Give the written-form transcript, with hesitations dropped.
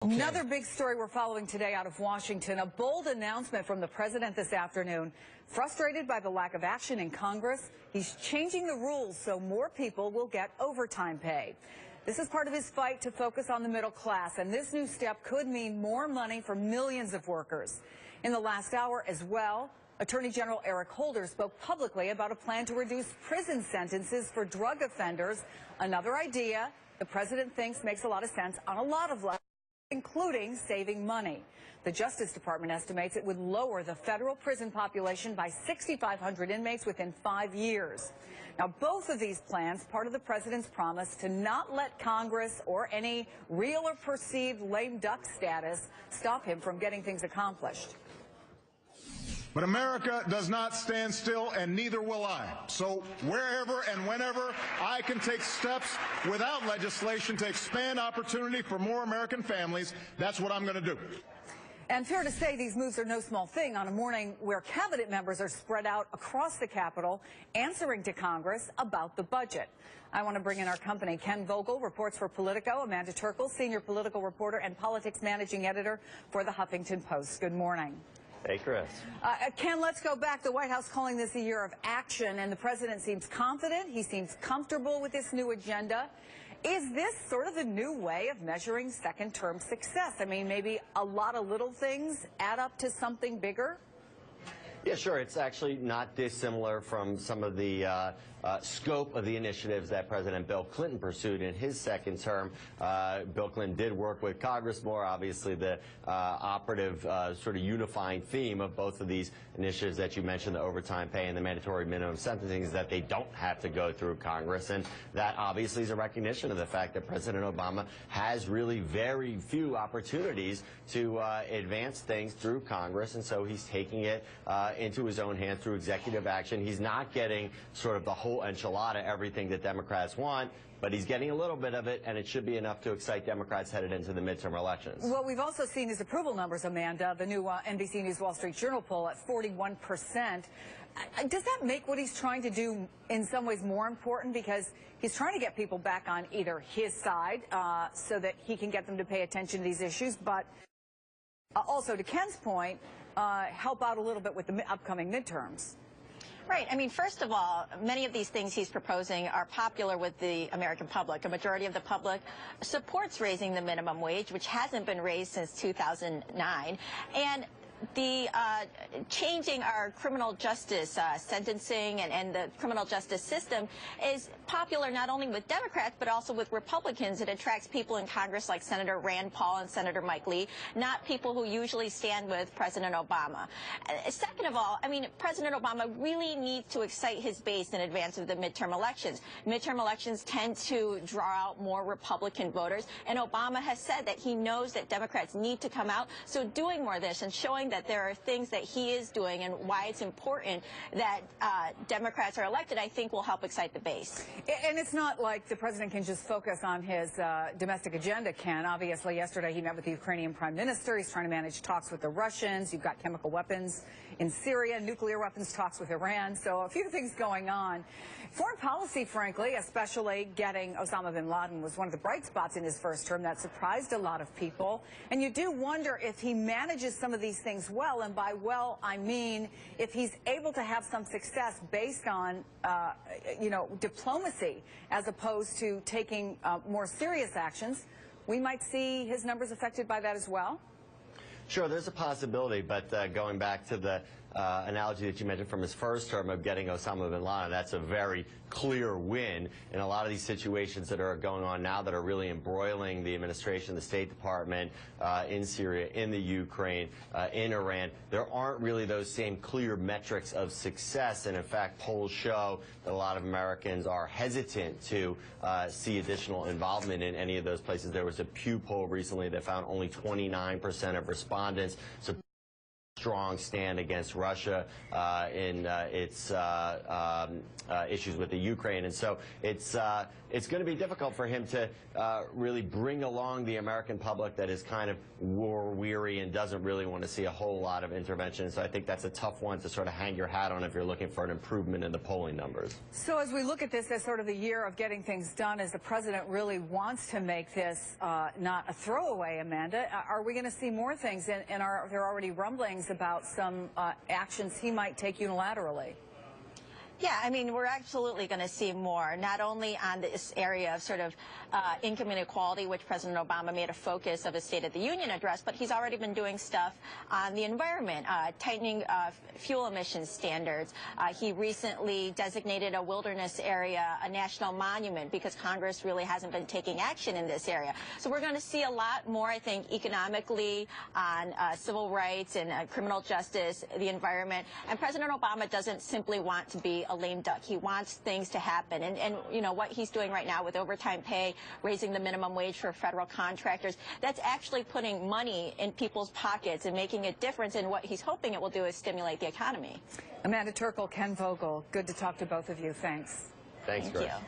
Okay. Another big story we're following today out of Washington, a bold announcement from the president this afternoon. Frustrated by the lack of action in Congress, he's changing the rules so more people will get overtime pay. This is part of his fight to focus on the middle class, and this new step could mean more money for millions of workers. In the last hour as well, Attorney General Eric Holder spoke publicly about a plan to reduce prison sentences for drug offenders. Another idea the president thinks makes a lot of sense on a lot of levels, including saving money. The Justice Department estimates it would lower the federal prison population by 6,500 inmates within 5 years. Now, both of these plans, part of the president's promise to not let Congress or any real or perceived lame duck status stop him from getting things accomplished. But America does not stand still, and neither will I. So wherever and whenever I can take steps without legislation to expand opportunity for more American families, that's what I'm going to do. And fair to say, these moves are no small thing on a morning where cabinet members are spread out across the Capitol answering to Congress about the budget. I want to bring in our company. Ken Vogel reports for Politico. Amanda Terkel, senior political reporter and politics managing editor for the Huffington Post. Good morning. Hey, Chris. Ken, let's go back. The White House calling this a year of action, and the president seems confident. He seems comfortable with this new agenda. Is this sort of the new way of measuring second-term success? I mean, maybe a lot of little things add up to something bigger? Yeah, sure. It's actually not dissimilar from some of the scope of the initiatives that President Bill Clinton pursued in his second term. Bill Clinton did work with Congress more. Obviously, the operative sort of unifying theme of both of these initiatives that you mentioned, the overtime pay and the mandatory minimum sentencing, is that they don't have to go through Congress. And that obviously is a recognition of the fact that President Obama has really very few opportunities to advance things through Congress. And so he's taking it into his own hands through executive action. He's not getting sort of the whole enchilada, everything that Democrats want, but he's getting a little bit of it, and it should be enough to excite Democrats headed into the midterm elections. Well, we've also seen his approval numbers, Amanda, the new NBC News Wall Street Journal poll at 41%. Does that make what he's trying to do in some ways more important? Because he's trying to get people back on either his side so that he can get them to pay attention to these issues, but also, to Ken's point, help out a little bit with the upcoming midterms. Right. I mean, first of all, many of these things he's proposing are popular with the American public. A majority of the public supports raising the minimum wage, which hasn't been raised since 2009. And the changing our criminal justice sentencing and the criminal justice system is popular not only with Democrats but also with Republicans. It attracts people in Congress like Senator Rand Paul and Senator Mike Lee, not people who usually stand with President Obama. Second of all, I mean, President Obama really needs to excite his base in advance of the midterm elections. Midterm elections tend to draw out more Republican voters, and Obama has said that he knows that Democrats need to come out. So doing more of this and showing that there are things that he is doing and why it's important that Democrats are elected, I think will help excite the base. And it's not like the president can just focus on his domestic agenda, Ken. Obviously, yesterday he met with the Ukrainian prime minister. He's trying to manage talks with the Russians. You've got chemical weapons in Syria, nuclear weapons talks with Iran. So a few things going on. Foreign policy, frankly, especially getting Osama bin Laden, was one of the bright spots in his first term. That surprised a lot of people. And you do wonder if he manages some of these things well, and by well, I mean if he's able to have some success based on, diplomacy as opposed to taking more serious actions. We might see his numbers affected by that as well. Sure, there's a possibility, but going back to the analogy that you mentioned from his first term of getting Osama bin Laden, that's a very clear win. In a lot of these situations that are going on now that are really embroiling the administration, the State Department, in Syria, in the Ukraine, in Iran, there aren't really those same clear metrics of success. And in fact, polls show that a lot of Americans are hesitant to see additional involvement in any of those places. There was a Pew poll recently that found only 29% of respondents support strong stand against Russia in its issues with the Ukraine. And so it's it's going to be difficult for him to really bring along the American public that is kind of war-weary and doesn't really want to see a whole lot of intervention. So I think that's a tough one to sort of hang your hat on if you're looking for an improvement in the polling numbers. So as we look at this as sort of the year of getting things done, as the president really wants to make this not a throwaway, Amanda, are we going to see more things? And are there already rumblings about some actions he might take unilaterally? Yeah, I mean, we're absolutely going to see more, not only on this area of sort of income inequality, which President Obama made a focus of his State of the Union address, but he's already been doing stuff on the environment, tightening fuel emissions standards. He recently designated a wilderness area a national monument because Congress really hasn't been taking action in this area. So we're going to see a lot more, I think, economically on civil rights and criminal justice, the environment. And President Obama doesn't simply want to be a lame duck. He wants things to happen. And you know, what he's doing right now with overtime pay, raising the minimum wage for federal contractors, that's actually putting money in people's pockets and making a difference. And what he's hoping it will do is stimulate the economy. Amanda Terkel, Ken Vogel, good to talk to both of you. Thanks. Thanks, Grace. Thank you.